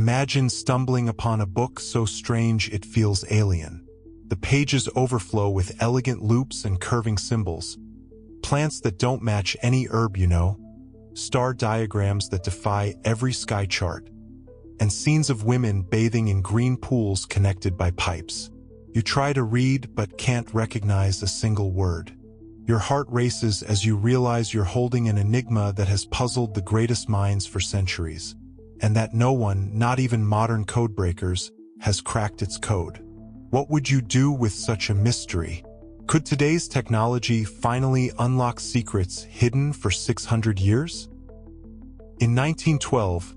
Imagine stumbling upon a book so strange it feels alien. The pages overflow with elegant loops and curving symbols. Plants that don't match any herb you know. Star diagrams that defy every sky chart. And scenes of women bathing in green pools connected by pipes. You try to read but can't recognize a single word. Your heart races as you realize you're holding an enigma that has puzzled the greatest minds for centuries, and that no one, not even modern codebreakers, has cracked its code. What would you do with such a mystery? Could today's technology finally unlock secrets hidden for 600 years? In 1912,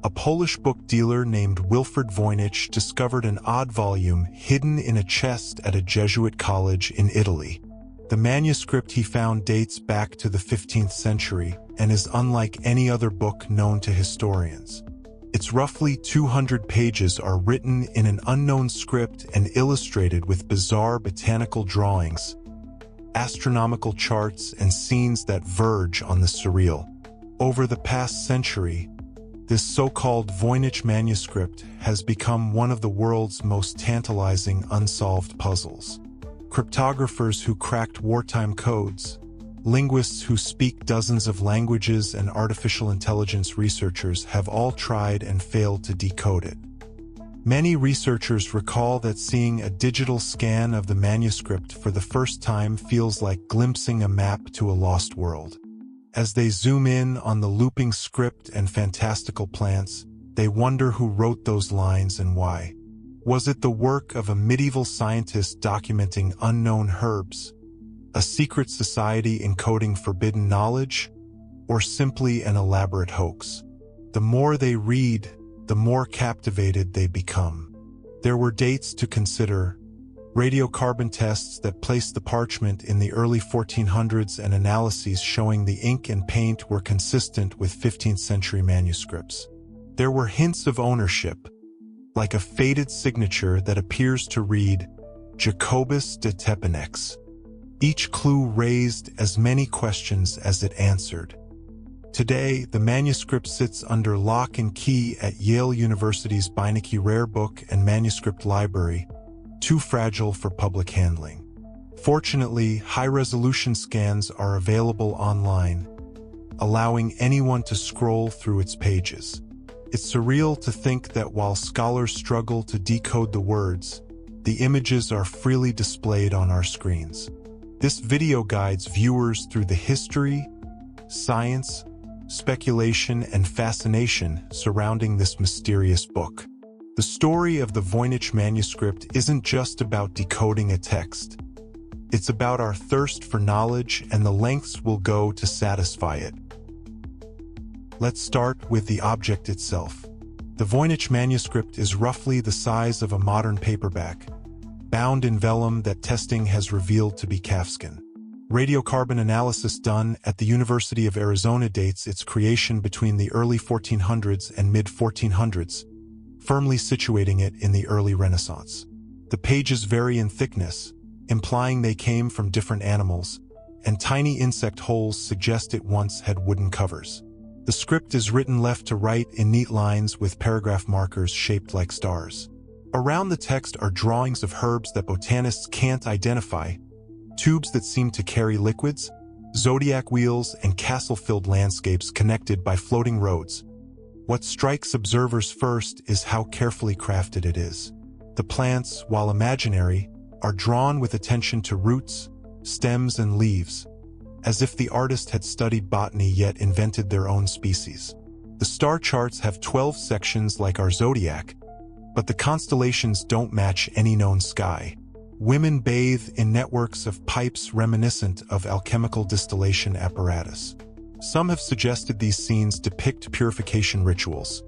a Polish book dealer named Wilfred Voynich discovered an odd volume hidden in a chest at a Jesuit college in Italy. The manuscript he found dates back to the 15th century and is unlike any other book known to historians. Its roughly 200 pages are written in an unknown script and illustrated with bizarre botanical drawings, astronomical charts, and scenes that verge on the surreal. Over the past century, this so-called Voynich manuscript has become one of the world's most tantalizing unsolved puzzles. Cryptographers who cracked wartime codes, linguists who speak dozens of languages, and artificial intelligence researchers have all tried and failed to decode it. Many researchers recall that seeing a digital scan of the manuscript for the first time feels like glimpsing a map to a lost world. As they zoom in on the looping script and fantastical plants, they wonder who wrote those lines and why. Was it the work of a medieval scientist documenting unknown herbs, a secret society encoding forbidden knowledge, or simply an elaborate hoax? The more they read, the more captivated they become. There were dates to consider, radiocarbon tests that placed the parchment in the early 1400s and analyses showing the ink and paint were consistent with 15th century manuscripts. There were hints of ownership, like a faded signature that appears to read Jacobus de Tepanex. Each clue raised as many questions as it answered. Today, the manuscript sits under lock and key at Yale University's Beinecke Rare Book and Manuscript Library, too fragile for public handling. Fortunately, high-resolution scans are available online, allowing anyone to scroll through its pages. It's surreal to think that while scholars struggle to decode the words, the images are freely displayed on our screens. This video guides viewers through the history, science, speculation, and fascination surrounding this mysterious book. The story of the Voynich manuscript isn't just about decoding a text. It's about our thirst for knowledge and the lengths we'll go to satisfy it. Let's start with the object itself. The Voynich manuscript is roughly the size of a modern paperback, bound in vellum that testing has revealed to be calfskin. Radiocarbon analysis done at the University of Arizona dates its creation between the early 1400s and mid-1400s, firmly situating it in the early Renaissance. The pages vary in thickness, implying they came from different animals, and tiny insect holes suggest it once had wooden covers. The script is written left to right in neat lines with paragraph markers shaped like stars. Around the text are drawings of herbs that botanists can't identify, tubes that seem to carry liquids, zodiac wheels, and castle-filled landscapes connected by floating roads. What strikes observers first is how carefully crafted it is. The plants, while imaginary, are drawn with attention to roots, stems, and leaves, as if the artist had studied botany yet invented their own species. The star charts have 12 sections like our zodiac, but the constellations don't match any known sky. Women bathe in networks of pipes reminiscent of alchemical distillation apparatus. Some have suggested these scenes depict purification rituals,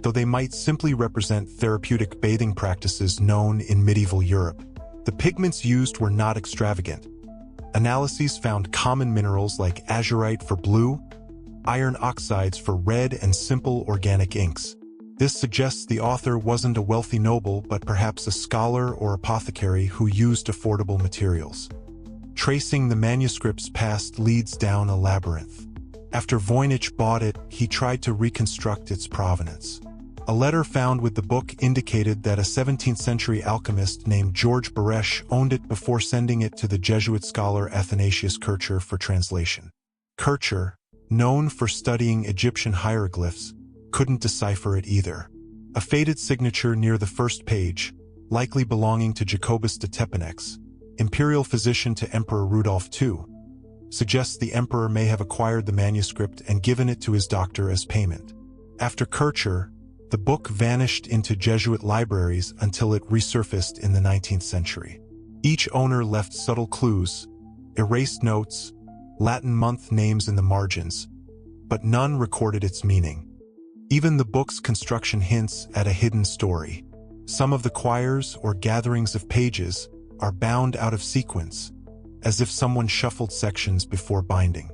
though they might simply represent therapeutic bathing practices known in medieval Europe. The pigments used were not extravagant. Analyses found common minerals like azurite for blue, iron oxides for red, and simple organic inks. This suggests the author wasn't a wealthy noble, but perhaps a scholar or apothecary who used affordable materials. Tracing the manuscript's past leads down a labyrinth. After Voynich bought it, he tried to reconstruct its provenance. A letter found with the book indicated that a 17th-century alchemist named George Baresh owned it before sending it to the Jesuit scholar Athanasius Kircher for translation. Kircher, known for studying Egyptian hieroglyphs, couldn't decipher it either. A faded signature near the first page, likely belonging to Jacobus de Tepanex, imperial physician to Emperor Rudolph II, suggests the emperor may have acquired the manuscript and given it to his doctor as payment. After Kircher, the book vanished into Jesuit libraries until it resurfaced in the 19th century. Each owner left subtle clues, erased notes, Latin month names in the margins, but none recorded its meaning. Even the book's construction hints at a hidden story. Some of the quires or gatherings of pages are bound out of sequence, as if someone shuffled sections before binding.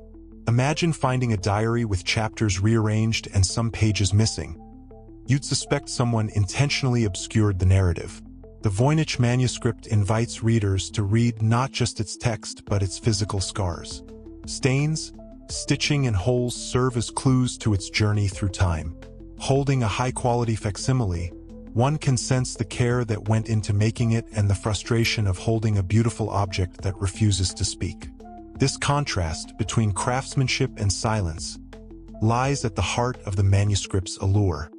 Imagine finding a diary with chapters rearranged and some pages missing. You'd suspect someone intentionally obscured the narrative. The Voynich manuscript invites readers to read not just its text but its physical scars. Stains, stitching, and holes serve as clues to its journey through time. Holding a high-quality facsimile, one can sense the care that went into making it and the frustration of holding a beautiful object that refuses to speak. This contrast between craftsmanship and silence lies at the heart of the manuscript's allure.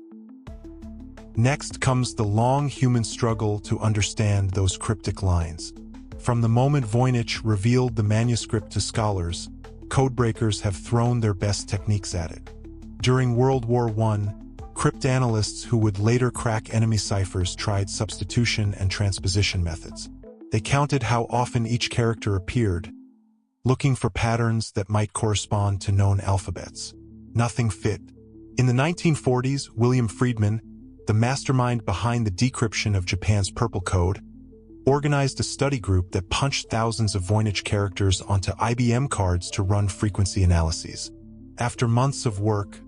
Next comes the long human struggle to understand those cryptic lines. From the moment Voynich revealed the manuscript to scholars, codebreakers have thrown their best techniques at it. During World War I, cryptanalysts who would later crack enemy ciphers tried substitution and transposition methods. They counted how often each character appeared, looking for patterns that might correspond to known alphabets. Nothing fit. In the 1940s, William Friedman, the mastermind behind the decryption of Japan's Purple Code, organized a study group that punched thousands of Voynich characters onto IBM cards to run frequency analyses. After months of work,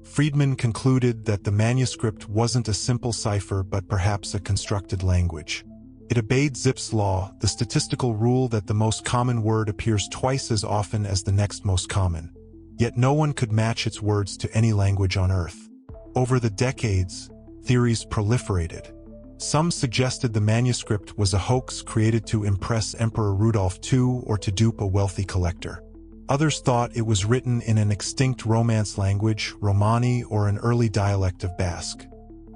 Friedman concluded that the manuscript wasn't a simple cipher but perhaps a constructed language. It obeyed Zipf's law, the statistical rule that the most common word appears twice as often as the next most common. Yet no one could match its words to any language on Earth. Over the decades, theories proliferated. Some suggested the manuscript was a hoax created to impress Emperor Rudolph II or to dupe a wealthy collector. Others thought it was written in an extinct Romance language, Romani, or an early dialect of Basque.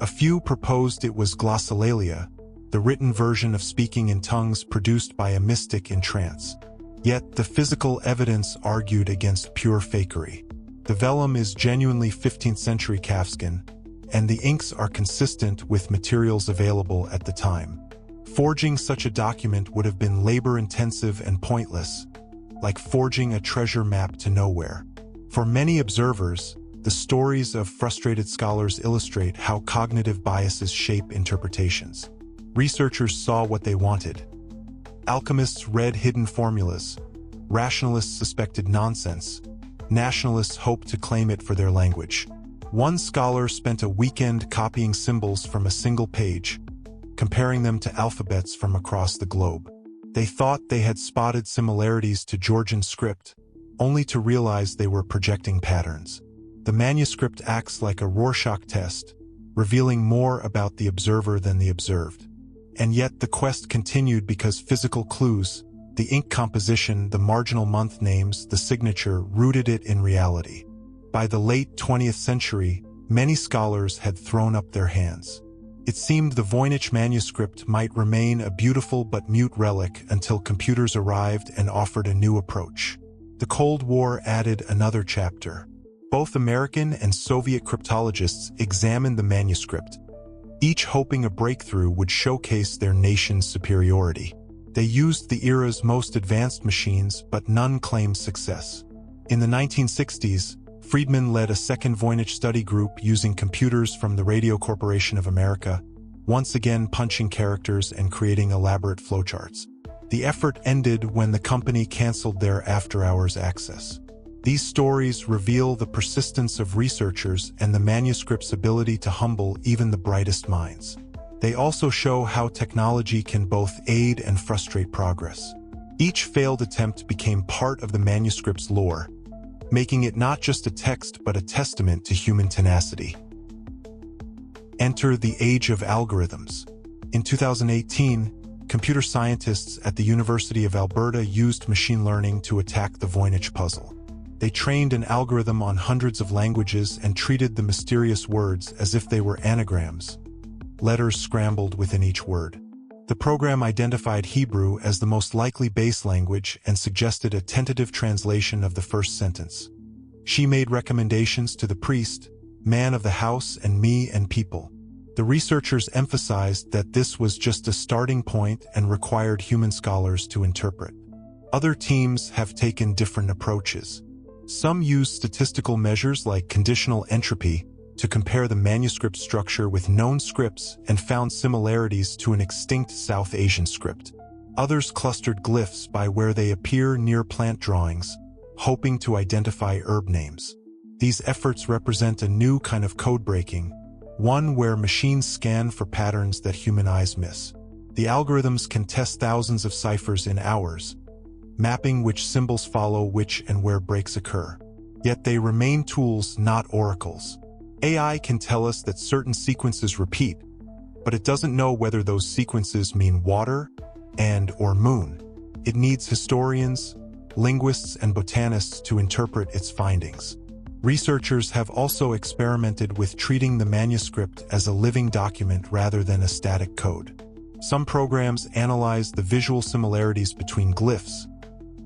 A few proposed it was glossolalia, the written version of speaking in tongues produced by a mystic in trance. Yet the physical evidence argued against pure fakery. The vellum is genuinely 15th century calfskin, and the inks are consistent with materials available at the time. Forging such a document would have been labor-intensive and pointless, like forging a treasure map to nowhere. For many observers, the stories of frustrated scholars illustrate how cognitive biases shape interpretations. Researchers saw what they wanted. Alchemists read hidden formulas. Rationalists suspected nonsense. Nationalists hoped to claim it for their language. One scholar spent a weekend copying symbols from a single page, comparing them to alphabets from across the globe. They thought they had spotted similarities to Georgian script, only to realize they were projecting patterns. The manuscript acts like a Rorschach test, revealing more about the observer than the observed. And yet the quest continued because physical clues, the ink composition, the marginal month names, the signature, rooted it in reality. By the late 20th century, many scholars had thrown up their hands. It seemed the Voynich manuscript might remain a beautiful but mute relic until computers arrived and offered a new approach. The Cold War added another chapter. Both American and Soviet cryptologists examined the manuscript, each hoping a breakthrough would showcase their nation's superiority. They used the era's most advanced machines, but none claimed success. In the 1960s, Friedman led a second Voynich study group using computers from the Radio Corporation of America, once again punching characters and creating elaborate flowcharts. The effort ended when the company canceled their after-hours access. These stories reveal the persistence of researchers and the manuscript's ability to humble even the brightest minds. They also show how technology can both aid and frustrate progress. Each failed attempt became part of the manuscript's lore, making it not just a text but a testament to human tenacity. Enter the age of algorithms. In 2018, computer scientists at the University of Alberta used machine learning to attack the Voynich puzzle. They trained an algorithm on hundreds of languages and treated the mysterious words as if they were anagrams, letters scrambled within each word. The program identified Hebrew as the most likely base language and suggested a tentative translation of the first sentence. She made recommendations to the priest, man of the house, and me and people. The researchers emphasized that this was just a starting point and required human scholars to interpret. Other teams have taken different approaches. Some use statistical measures like conditional entropy to compare the manuscript structure with known scripts and found similarities to an extinct South Asian script. Others clustered glyphs by where they appear near plant drawings, hoping to identify herb names. These efforts represent a new kind of code breaking, one where machines scan for patterns that human eyes miss. The algorithms can test thousands of ciphers in hours, mapping which symbols follow which and where breaks occur. Yet they remain tools, not oracles. AI can tell us that certain sequences repeat, but it doesn't know whether those sequences mean water or moon. It needs historians, linguists, and botanists to interpret its findings. Researchers have also experimented with treating the manuscript as a living document rather than a static code. Some programs analyze the visual similarities between glyphs,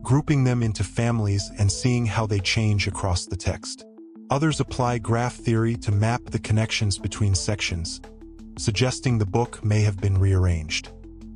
grouping them into families and seeing how they change across the text. Others apply graph theory to map the connections between sections, suggesting the book may have been rearranged.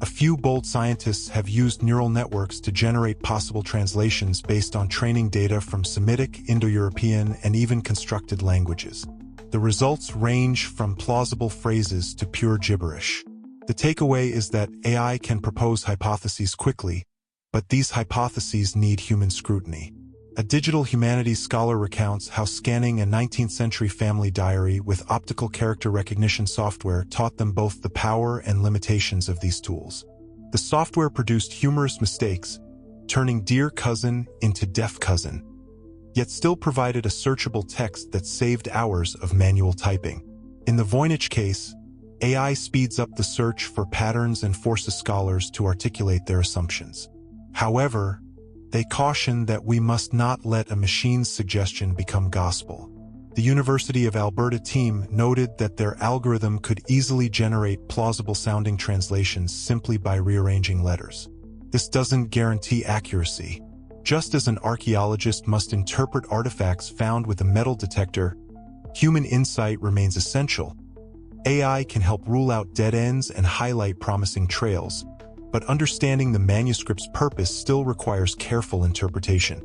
A few bold scientists have used neural networks to generate possible translations based on training data from Semitic, Indo-European, and even constructed languages. The results range from plausible phrases to pure gibberish. The takeaway is that AI can propose hypotheses quickly, but these hypotheses need human scrutiny. A digital humanities scholar recounts how scanning a 19th century family diary with optical character recognition software taught them both the power and limitations of these tools. The software produced humorous mistakes, turning dear cousin into deaf cousin, yet still provided a searchable text that saved hours of manual typing. In the Voynich case, AI speeds up the search for patterns and forces scholars to articulate their assumptions. However, they caution that we must not let a machine's suggestion become gospel. The University of Alberta team noted that their algorithm could easily generate plausible-sounding translations simply by rearranging letters. This doesn't guarantee accuracy. Just as an archaeologist must interpret artifacts found with a metal detector, human insight remains essential. AI can help rule out dead ends and highlight promising trails, but understanding the manuscript's purpose still requires careful interpretation.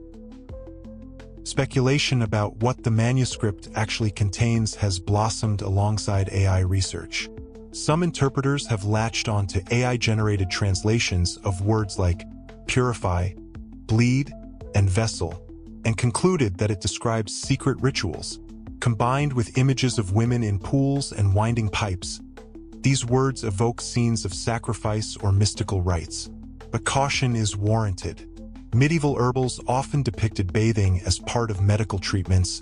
Speculation about what the manuscript actually contains has blossomed alongside AI research. Some interpreters have latched onto AI-generated translations of words like purify, bleed, and vessel, and concluded that it describes secret rituals. Combined with images of women in pools and winding pipes, these words evoke scenes of sacrifice or mystical rites. But caution is warranted. Medieval herbals often depicted bathing as part of medical treatments,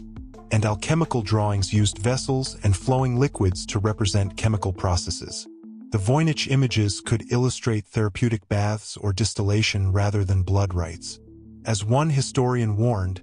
and alchemical drawings used vessels and flowing liquids to represent chemical processes. The Voynich images could illustrate therapeutic baths or distillation rather than blood rites. As one historian warned,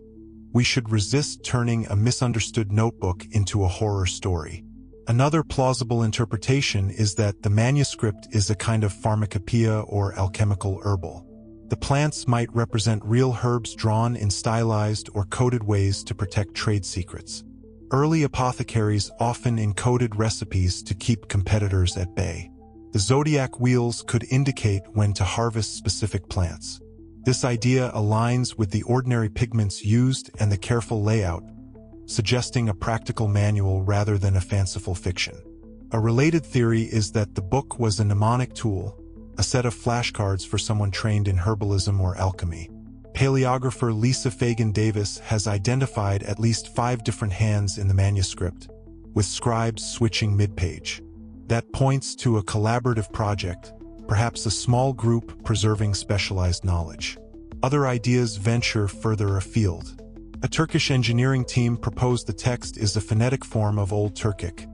we should resist turning a misunderstood notebook into a horror story. Another plausible interpretation is that the manuscript is a kind of pharmacopoeia or alchemical herbal. The plants might represent real herbs drawn in stylized or coded ways to protect trade secrets. Early apothecaries often encoded recipes to keep competitors at bay. The zodiac wheels could indicate when to harvest specific plants. This idea aligns with the ordinary pigments used and the careful layout, suggesting a practical manual rather than a fanciful fiction. A related theory is that the book was a mnemonic tool, a set of flashcards for someone trained in herbalism or alchemy. Paleographer Lisa Fagan Davis has identified at least 5 different hands in the manuscript, with scribes switching mid-page. That points to a collaborative project, perhaps a small group preserving specialized knowledge. Other ideas venture further afield. A Turkish engineering team proposed the text is a phonetic form of Old Turkic,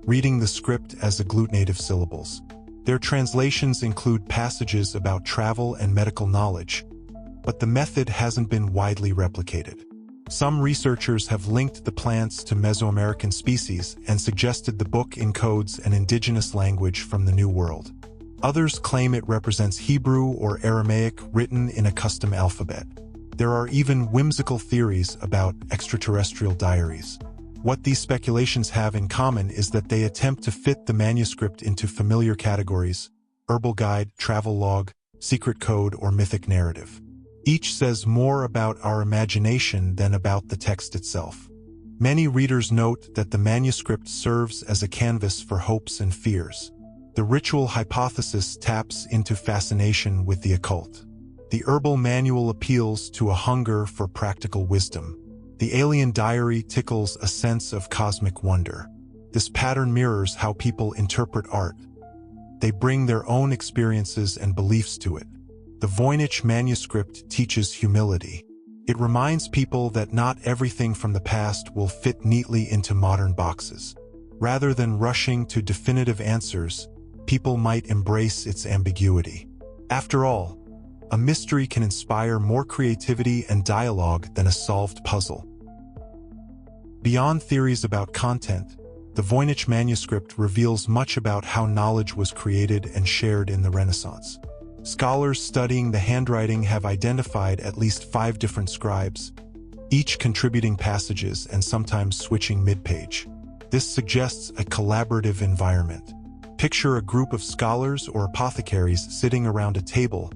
reading the script as agglutinative syllables. Their translations include passages about travel and medical knowledge, but the method hasn't been widely replicated. Some researchers have linked the plants to Mesoamerican species and suggested the book encodes an indigenous language from the New World. Others claim it represents Hebrew or Aramaic written in a custom alphabet. There are even whimsical theories about extraterrestrial diaries. What these speculations have in common is that they attempt to fit the manuscript into familiar categories: herbal guide, travel log, secret code, or mythic narrative. Each says more about our imagination than about the text itself. Many readers note that the manuscript serves as a canvas for hopes and fears. The ritual hypothesis taps into fascination with the occult. The herbal manual appeals to a hunger for practical wisdom. The alien diary tickles a sense of cosmic wonder. This pattern mirrors how people interpret art. They bring their own experiences and beliefs to it. The Voynich manuscript teaches humility. It reminds people that not everything from the past will fit neatly into modern boxes. Rather than rushing to definitive answers, people might embrace its ambiguity. After all, a mystery can inspire more creativity and dialogue than a solved puzzle. Beyond theories about content, the Voynich manuscript reveals much about how knowledge was created and shared in the Renaissance. Scholars studying the handwriting have identified at least 5 different scribes, each contributing passages and sometimes switching mid-page. This suggests a collaborative environment. Picture a group of scholars or apothecaries sitting around a table,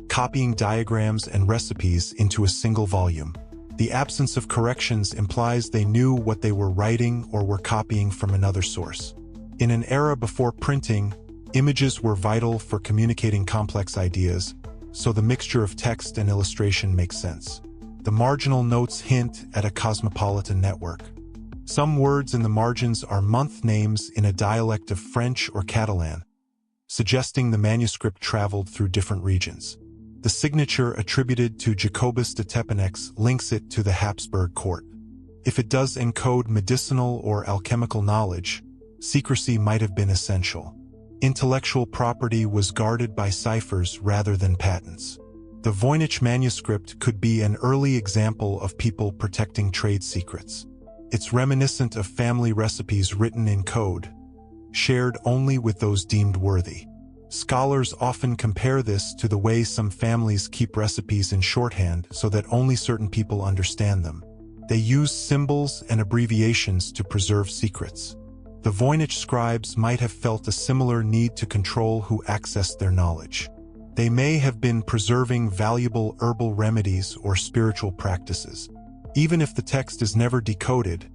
copying diagrams and recipes into a single volume. The absence of corrections implies they knew what they were writing or were copying from another source. In an era before printing, images were vital for communicating complex ideas, so the mixture of text and illustration makes sense. The marginal notes hint at a cosmopolitan network. Some words in the margins are month names in a dialect of French or Catalan, suggesting the manuscript traveled through different regions. The signature attributed to Jacobus de Tepanex links it to the Habsburg court. If it does encode medicinal or alchemical knowledge, secrecy might have been essential. Intellectual property was guarded by ciphers rather than patents. The Voynich manuscript could be an early example of people protecting trade secrets. It's reminiscent of family recipes written in code, shared only with those deemed worthy. Scholars often compare this to the way some families keep recipes in shorthand so that only certain people understand them. They use symbols and abbreviations to preserve secrets. The Voynich scribes might have felt a similar need to control who accessed their knowledge. They may have been preserving valuable herbal remedies or spiritual practices. Even if the text is never decoded,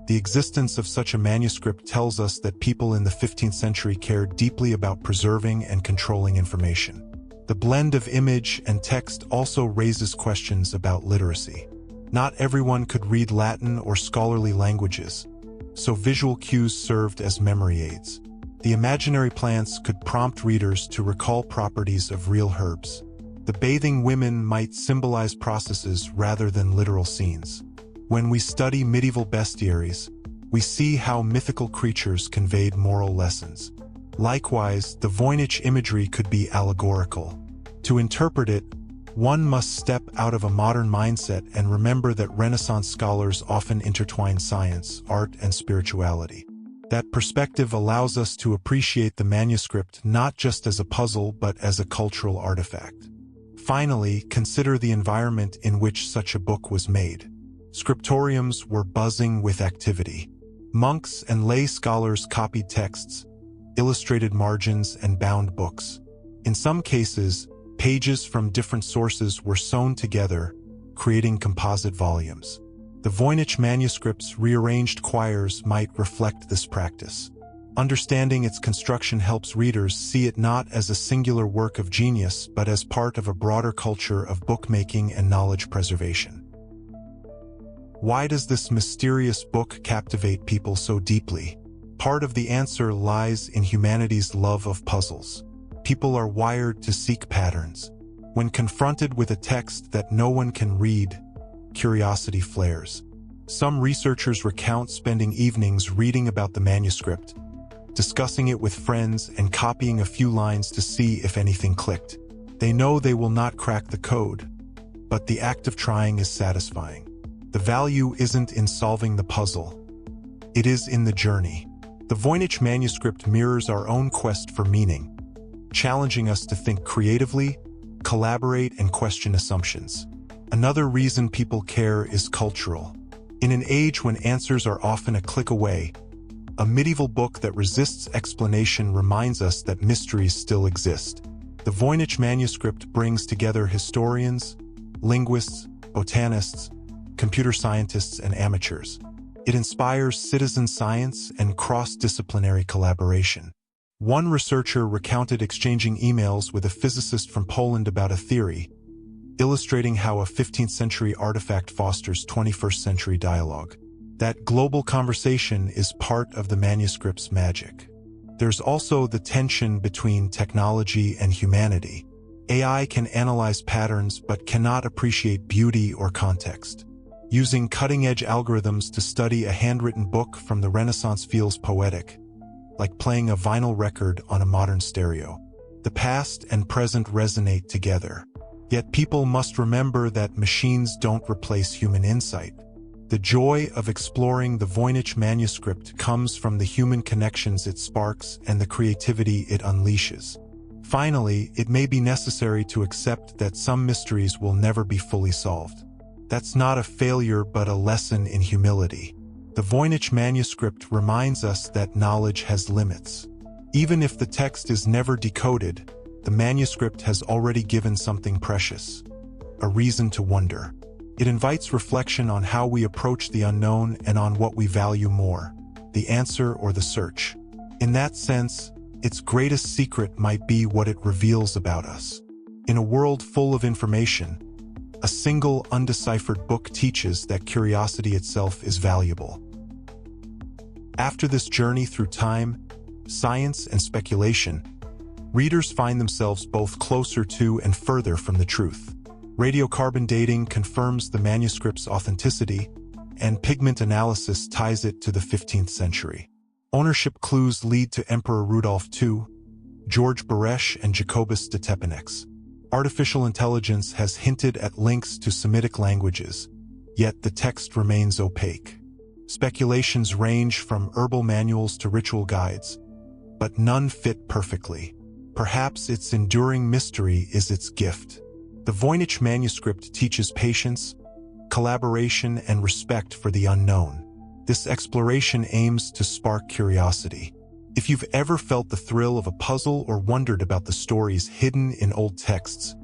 the existence of such a manuscript tells us that people in the 15th century cared deeply about preserving and controlling information. The blend of image and text also raises questions about literacy. Not everyone could read Latin or scholarly languages, so visual cues served as memory aids. The imaginary plants could prompt readers to recall properties of real herbs. The bathing women might symbolize processes rather than literal scenes. When we study medieval bestiaries, we see how mythical creatures conveyed moral lessons. Likewise, the Voynich imagery could be allegorical. To interpret it, one must step out of a modern mindset and remember that Renaissance scholars often intertwine science, art, and spirituality. That perspective allows us to appreciate the manuscript not just as a puzzle but as a cultural artifact. Finally, consider the environment in which such a book was made. Scriptoriums were buzzing with activity. Monks and lay scholars copied texts, illustrated margins, and bound books. In some cases, pages from different sources were sewn together, creating composite volumes. The Voynich manuscript's rearranged quires might reflect this practice. Understanding its construction helps readers see it not as a singular work of genius but as part of a broader culture of bookmaking and knowledge preservation. Why does this mysterious book captivate people so deeply? Part of the answer lies in humanity's love of puzzles. People are wired to seek patterns. When confronted with a text that no one can read, curiosity flares. Some researchers recount spending evenings reading about the manuscript, discussing it with friends and copying a few lines to see if anything clicked. They know they will not crack the code, but the act of trying is satisfying. The value isn't in solving the puzzle. It is in the journey. The Voynich manuscript mirrors our own quest for meaning, challenging us to think creatively, collaborate, and question assumptions. Another reason people care is cultural. In an age when answers are often a click away, a medieval book that resists explanation reminds us that mysteries still exist. The Voynich manuscript brings together historians, linguists, botanists, computer scientists, and amateurs. It inspires citizen science and cross-disciplinary collaboration. One researcher recounted exchanging emails with a physicist from Poland about a theory, illustrating how a 15th-century artifact fosters 21st-century dialogue. That global conversation is part of the manuscript's magic. There's also the tension between technology and humanity. AI can analyze patterns but cannot appreciate beauty or context. Using cutting-edge algorithms to study a handwritten book from the Renaissance feels poetic, like playing a vinyl record on a modern stereo. The past and present resonate together. Yet people must remember that machines don't replace human insight. The joy of exploring the Voynich manuscript comes from the human connections it sparks and the creativity it unleashes. Finally, it may be necessary to accept that some mysteries will never be fully solved. That's not a failure but a lesson in humility. The Voynich manuscript reminds us that knowledge has limits. Even if the text is never decoded, the manuscript has already given something precious, a reason to wonder. It invites reflection on how we approach the unknown and on what we value more, the answer or the search. In that sense, its greatest secret might be what it reveals about us. In a world full of information, a single undeciphered book teaches that curiosity itself is valuable. After this journey through time, science, and speculation, readers find themselves both closer to and further from the truth. Radiocarbon dating confirms the manuscript's authenticity, and pigment analysis ties it to the 15th century. Ownership clues lead to Emperor Rudolph II, George Baresh, and Jacobus de Tepanex. Artificial intelligence has hinted at links to Semitic languages, yet the text remains opaque. Speculations range from herbal manuals to ritual guides, but none fit perfectly. Perhaps its enduring mystery is its gift. The Voynich manuscript teaches patience, collaboration, and respect for the unknown. This exploration aims to spark curiosity. If you've ever felt the thrill of a puzzle or wondered about the stories hidden in old texts,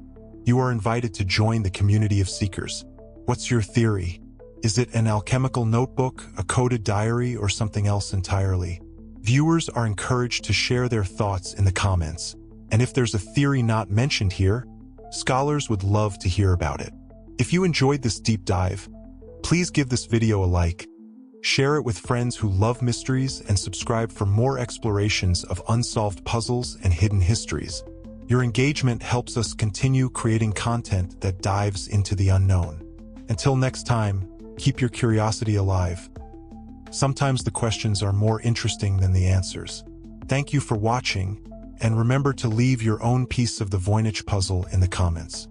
you are invited to join the community of seekers. What's your theory? Is it an alchemical notebook, a coded diary, or something else entirely? Viewers are encouraged to share their thoughts in the comments, and if there's a theory not mentioned here, scholars would love to hear about it. If you enjoyed this deep dive, please give this video a like, share it with friends who love mysteries, and subscribe for more explorations of unsolved puzzles and hidden histories. Your engagement helps us continue creating content that dives into the unknown. Until next time, keep your curiosity alive. Sometimes the questions are more interesting than the answers. Thank you for watching, and remember to leave your own piece of the Voynich puzzle in the comments.